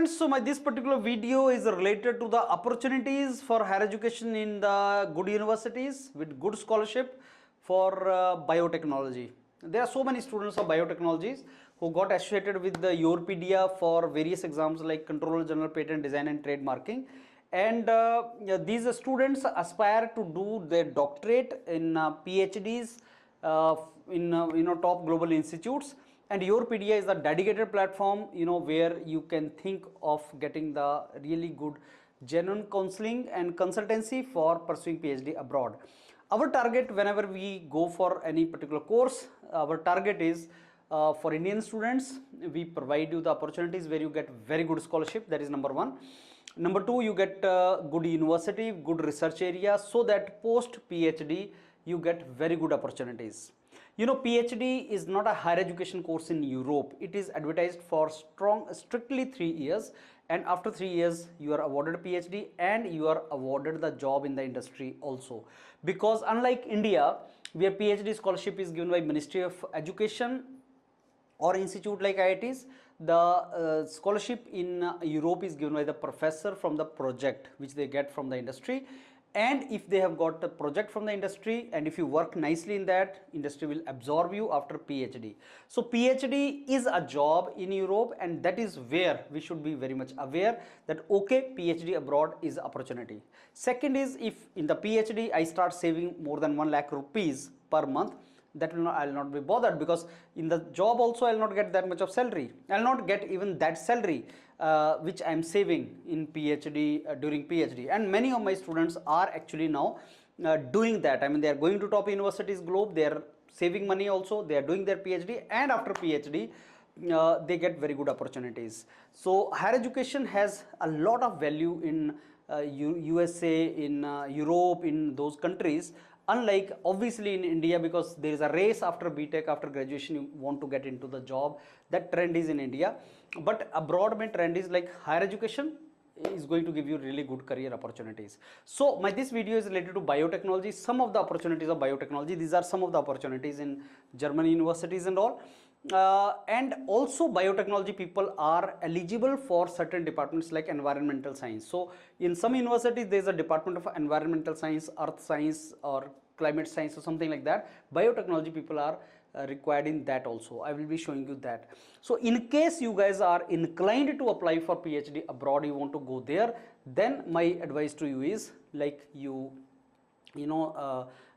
friends, so this particular video is related to the opportunities for higher education in the good universities with good scholarship for biotechnology. There are so many students of biotechnologies who got associated with the Europedia for various exams like Controller General, Patent, Design and Trademarking. And these students aspire to do their doctorate in PhDs in top global institutes. And Europedia is a dedicated platform where you can think of getting the really good genuine counseling and consultancy for pursuing PhD abroad. Our target whenever we go for any particular course, our target is for Indian students, we provide you the opportunities where you get very good scholarship. That is number one. Number two, you get good university, good research area, so that post PhD you get very good opportunities. PhD is not a higher education course in Europe. It is advertised for strictly 3 years, and after 3 years you are awarded PhD and you are awarded the job in the industry also. Because unlike India, where PhD scholarship is given by Ministry of Education or institute like IITs, the scholarship in Europe is given by the professor from the project which they get from the industry. And if they have got a project from the industry and if you work nicely in that, industry will absorb you after PhD. So PhD is a job in Europe, and that is where we should be very much aware that okay, PhD abroad is opportunity. Second is, if in the PhD I start saving more than 1 lakh rupees per month, that will not, I'll not be bothered, because in the job also I'll not get that much of salary. I'll not get even that salary which I'm saving in PhD during PhD. And many of my students are actually now doing that. I mean, they are going to top universities globe, they are saving money also, they are doing their PhD, and after PhD they get very good opportunities. So higher education has a lot of value in USA, in Europe, in those countries. Unlike obviously in India, because there is a race after BTech, after graduation you want to get into the job. That trend is in India, but abroad my trend is like higher education is going to give you really good career opportunities. So this video is related to biotechnology, some of the opportunities of biotechnology. These are some of the opportunities in German universities and all. And also biotechnology people are eligible for certain departments like environmental science. So in some universities there is a department of environmental science, earth science or climate science or something like that. Biotechnology people are required in that also. I will be showing you that. So in case you guys are inclined to apply for PhD abroad, you want to go there, then my advice to you is like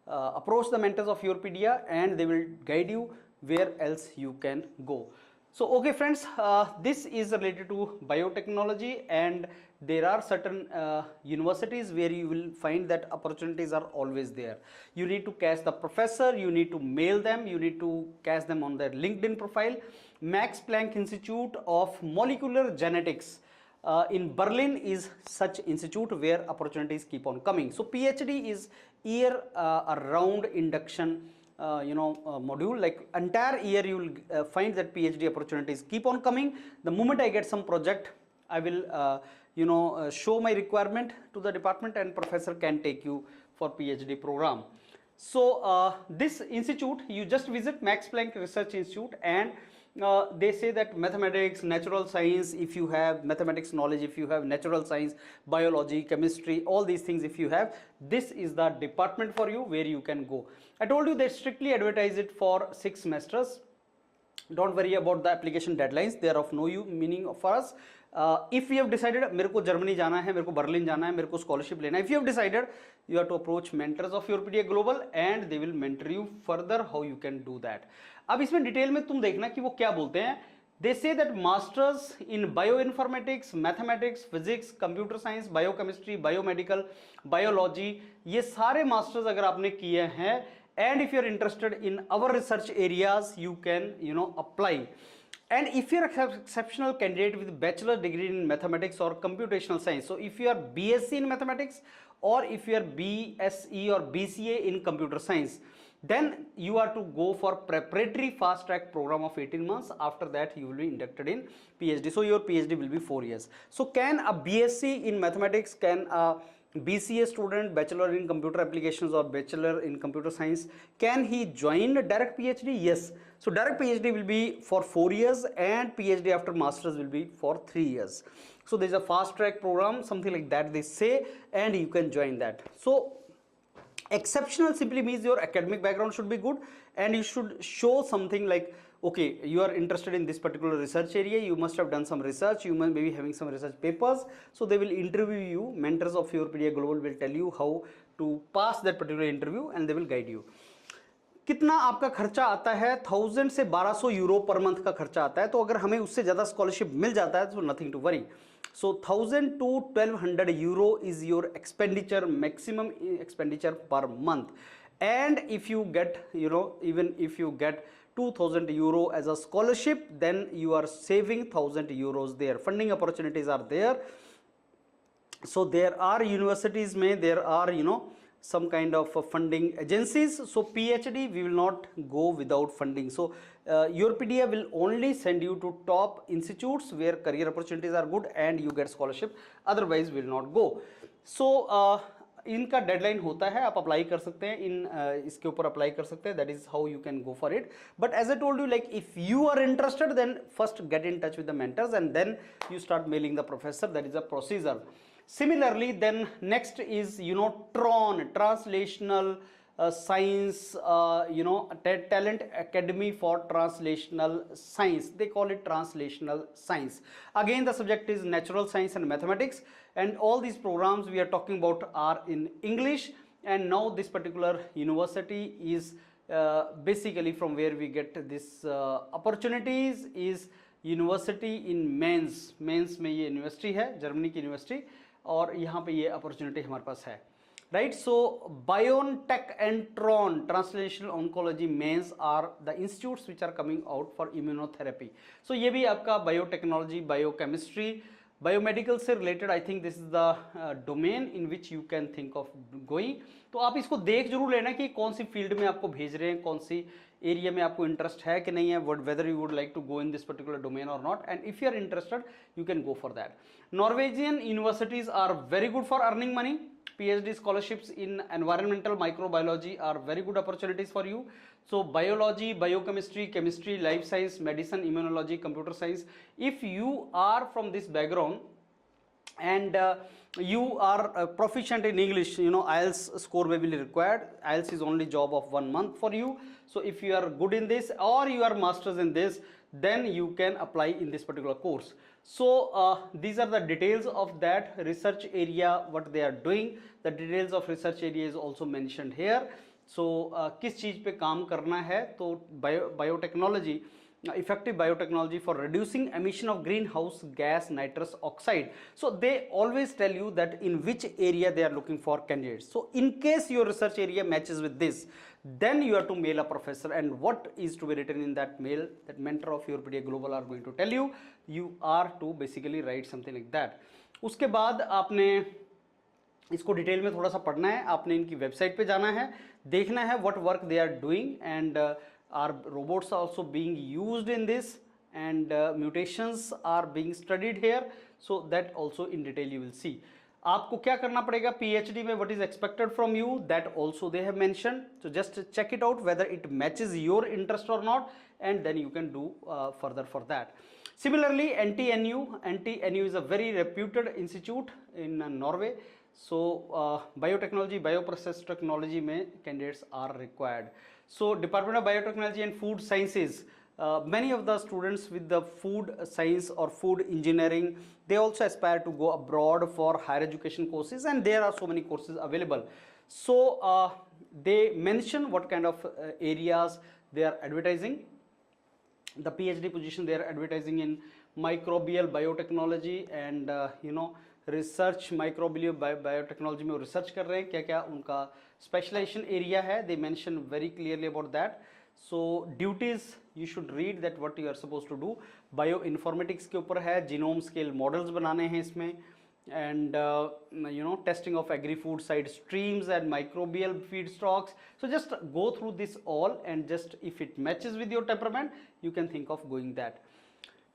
approach the mentors of Europedia and they will guide you where else you can go. So okay friends, this is related to biotechnology, and there are certain universities where you will find that opportunities are always there. You need to catch the professor, you need to mail them, you need to catch them on their LinkedIn profile. Max Planck Institute of Molecular Genetics in Berlin is such institute where opportunities keep on coming. So PhD is year round induction module, like entire year you will find that PhD opportunities keep on coming. The moment I get some project, I will show my requirement to the department and professor can take you for PhD program. So this institute, you just visit Max Planck Research Institute, and they say that mathematics, natural science, if you have mathematics knowledge, if you have natural science, biology, chemistry, all these things if you have, this is the department for you where you can go. I told you they strictly advertise it for 6 semesters. Don't worry about the application deadlines, they are of no meaning for us. If you have decided मेरे को Germany जाना है, मेरे को Berlin जाना है, मेरे को स्कॉलरशिप लेना है, if you have decided, you have to approach mentors of Europedia Global and they will mentor you further how you can do that. अब इसमें डिटेल में तुम देखना कि वो क्या बोलते हैं. They say that masters in bioinformatics, mathematics, physics, computer science, biochemistry, biomedical, biology, ये सारे masters अगर आपने किए हैं, and if you are interested in our research areas, you can apply. And if you are an exceptional candidate with bachelor degree in mathematics or computational science, so if you are BSc in mathematics or if you are BSE or BCA in computer science, then you are to go for preparatory fast track program of 18 months. After that you will be inducted in PhD. So your PhD will be 4 years. So can a BSc in mathematics, can a BCA student, bachelor in computer applications or bachelor in computer science, can he join direct PhD? Yes. So direct PhD will be for 4 years and PhD after masters will be for 3 years. So there's a fast track program, something like that they say, and you can join that. So exceptional simply means your academic background should be good and you should show something like, okay, you are interested in this particular research area, you must have done some research, you may be having some research papers. So they will interview you, mentors of Yourpedia Global will tell you how to pass that particular interview and they will guide you. कितना आपका खर्चा आता है? 1000 से 1200 euro per month का खर्चा आता है. तो अगर हमें उससे ज़्यादा स्कॉलरशिप मिल जाता है तो nothing to worry. So 1000 to 1200 euro is your expenditure, maximum expenditure per month. And if you get, you know, even if you get 2000 euro as a scholarship, then you are saving 1000 euros there. Funding opportunities are there. So there are universities there are, you know, some kind of funding agencies. So PhD we will not go without funding. So Yourpedia will only send you to top institutes where career opportunities are good and you get scholarship, otherwise will not go. So इनका deadline होता है, आप apply कर सकते हैं, इसके ऊपर apply कर सकते हैं. That is how you can go for it. But as I told you, like if you are interested then first get in touch with the mentors and then you start mailing the professor. That is a procedure. Similarly, then next is, you know, TRON, Translational Science, you know, Talent Academy for Translational Science. They call it Translational Science. Again, the subject is natural science and mathematics, and all these programs we are talking about are in English. And now this particular university is basically from where we get this opportunities is university in Mainz. Mainz में ये university है, Germany की university, और यहाँ पे ये opportunity हमारे पास है, right. So BioNTech and TRON, translational oncology, Mainz are the institutes which are coming out for immunotherapy. So ये भी आपका बायोटेक्नोलॉजी, बायोकेमिस्ट्री, बायोमेडिकल से related, I think this is the domain in which you can think of going. तो आप इसको देख जरूर लेना कि कौन सी फील्ड में आपको भेज रहे हैं, कौन सी एरिया में आपको इंटरेस्ट है कि नहीं है, whether you would like to go in this particular domain और not. And if you are interested you can go for that. Norwegian universities are very good for earning money. PhD scholarships in environmental microbiology are very good opportunities for you. So biology, biochemistry, chemistry, life science, medicine, immunology, computer science, if you are from this background and you are proficient in English, you know, IELTS score will be required. IELTS is only job of 1 month for you. So if you are good in this or you are masters in this, then you can apply in this particular course. So these are the details of that research area, what they are doing. The details of research area is also mentioned here. So किस चीज़ पे काम करना है, तो biotechnology, effective biotechnology for reducing emission of greenhouse gas nitrous oxide. So they always tell you that in which area they are looking for candidates. So in case your research area matches with this, then you have to mail a professor, and what is to be written in that mail, that mentor of Yourpedia Global are going to tell you. You are to basically write something like that. उसके बाद आपने इसको detail में थोड़ा सा पढ़ना है, आपने इनकी वेबसाइट पे जाना है, देखना है what work they are doing, and are robots also being used in this, and mutations are being studied here. So that also in detail you will see. आपको क्या करना पड़ेगा PhD में, what is expected from you, that also they have mentioned. So just check it out whether it matches your interest or not, and then you can do further for that. Similarly, NTNU is a very reputed institute in Norway. So biotechnology, bioprocess technology में candidates are required. So Department of Biotechnology and Food Sciences, many of the students with the food science or food engineering, they also aspire to go abroad for higher education courses, and there are so many courses available. So they mention what kind of areas they are advertising. The PhD position they are advertising in microbial biotechnology and you know, research microbial biotechnology में research कर रहे हैं, क्या क्या उनका specialisation area है, they mention very clearly about that. So duties you should read that what you are supposed to do. Bioinformatics के ऊपर है, genome scale models बनाने हैं इसमें, and you know, testing of agri-food side streams and microbial feedstocks. So just go through this all, and just if it matches with your temperament, you can think of going that.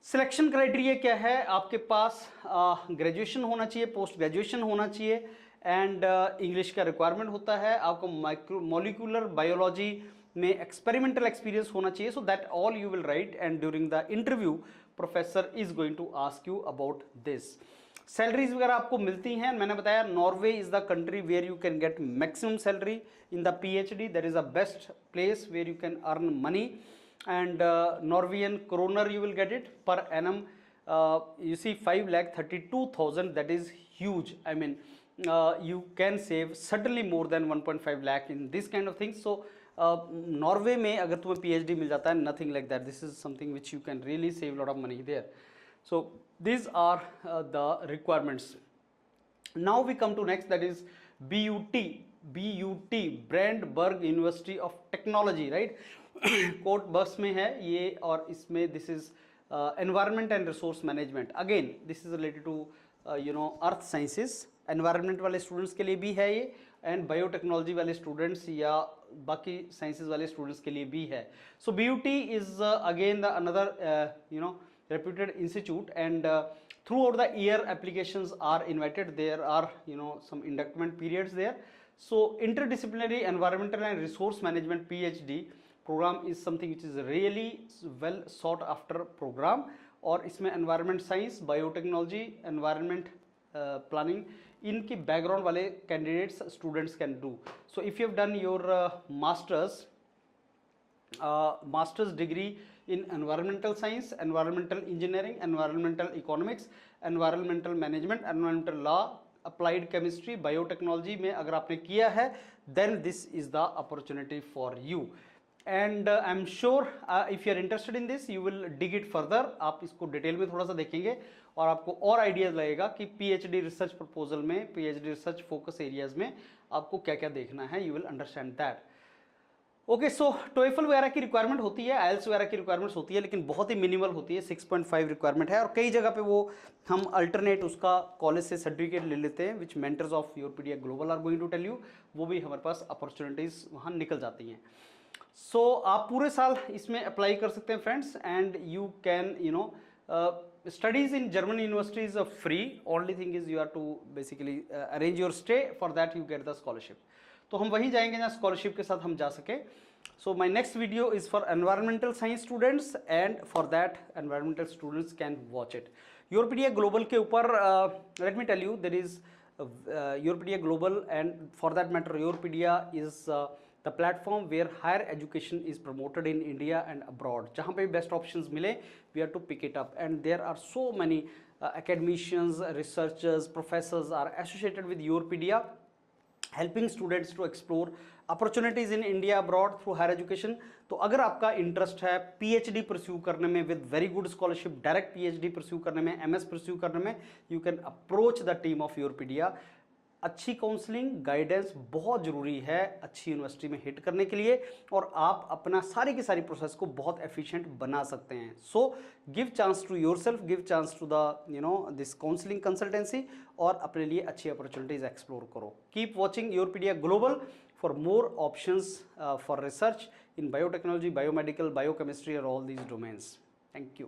Selection criteria क्या है, आपके पास graduation होना चाहिए, post graduation होना चाहिए, and English का requirement होता है, आपको माइक्रो मॉलिक्यूलर बायोलॉजी में एक्सपेरिमेंटल एक्सपीरियंस होना चाहिए, so that all you will write and during the interview professor is going to ask you about this. Salaries वगैरह आपको मिलती हैं, मैंने बताया Norway is the country where you can get maximum salary in the PhD, that is the best place where you can earn money, and Norwegian kroner you will get it per annum. You see 5,32,000, that is huge. I mean you can save certainly more than 1.5 lakh in this kind of things. So Norway में अगर तुम्हें PhD मिल जाता है, nothing like that, this is something which you can really save a lot of money there. So these are the requirements. Now we come to next, that is BUT Brandenburg University of Technology, right? कोट बस में है ये, और इसमें this is environment and resource management, again this is related to earth sciences, environment वाले students के लिए भी है ये, एंड बायोटेक्नोलॉजी वाले स्टूडेंट्स या बाकी साइंसेस वाले स्टूडेंट्स के लिए भी है। सो BUT is again the another reputed institute, and throughout the year applications are invited. There are some inductment periods there. So interdisciplinary environmental and resource management PhD program is something which is really well sought after program, और इसमें environment science, biotechnology, environment planning, इनकी background वाले candidates students can do. So if you have done your master's degree in environmental science, environmental engineering, environmental economics, environmental management, environmental law, applied chemistry, biotechnology में अगर आपने किया है, then this is the opportunity for you. And I'm sure if you are interested in this, you will dig it further. आप इसको detail में थोड़ा सा देखेंगे और आपको और आइडियाज लगेगा कि PhD रिसर्च प्रपोजल में, PhD रिसर्च फोकस एरियाज में आपको क्या क्या देखना है, you will understand that. Okay, so TOEFL वगैरह की रिक्वायरमेंट होती है, IELTS वगैरह की रिक्वायरमेंट्स होती है, लेकिन बहुत ही मिनिमल होती है, 6.5 रिक्वायरमेंट है, और कई जगह पे वो हम अल्टरनेट उसका कॉलेज से सर्टिफिकेट ले लेते हैं, which mentors of Yourpedia global are going to tell you, वो भी हमारे पास अपॉर्चुनिटीज़ वहाँ निकल जाती हैं। सो आप पूरे साल इसमें अप्लाई कर सकते हैं friends, and you can studies in German universities are free. Only thing is you have to basically arrange your stay. For that you get the scholarship. तो हम वहीं जाएंगे जहाँ स्कॉलरशिप के साथ हम जा सके। So my next video is for environmental science students, and for that environmental students can watch it. Yourpedia global के ऊपर let me tell you there is Yourpedia global, and for that matter Yourpedia is the platform where higher education is promoted in India and abroad. जहाँ पे भी best options मिले we are to pick it up, and there are so many academicians, researchers, professors are associated with Yourpedia, helping students to explore opportunities in India abroad through higher education. तो अगर आपका interest है PhD pursue करने में with very good scholarship, direct PhD pursue करने में, MS pursue करने में, you can approach the team of Yourpedia. अच्छी काउंसलिंग गाइडेंस बहुत ज़रूरी है अच्छी यूनिवर्सिटी में हिट करने के लिए, और आप अपना सारी की सारी प्रोसेस को बहुत एफिशिएंट बना सकते हैं। So give chance to yourself, give chance to the this counselling consultancy, और अपने लिए अच्छी अपॉर्चुनिटीज एक्सप्लोर करो। Keep watching Yourpedia global for more options for research in biotechnology, biomedical, biochemistry और all these domains. Thank you.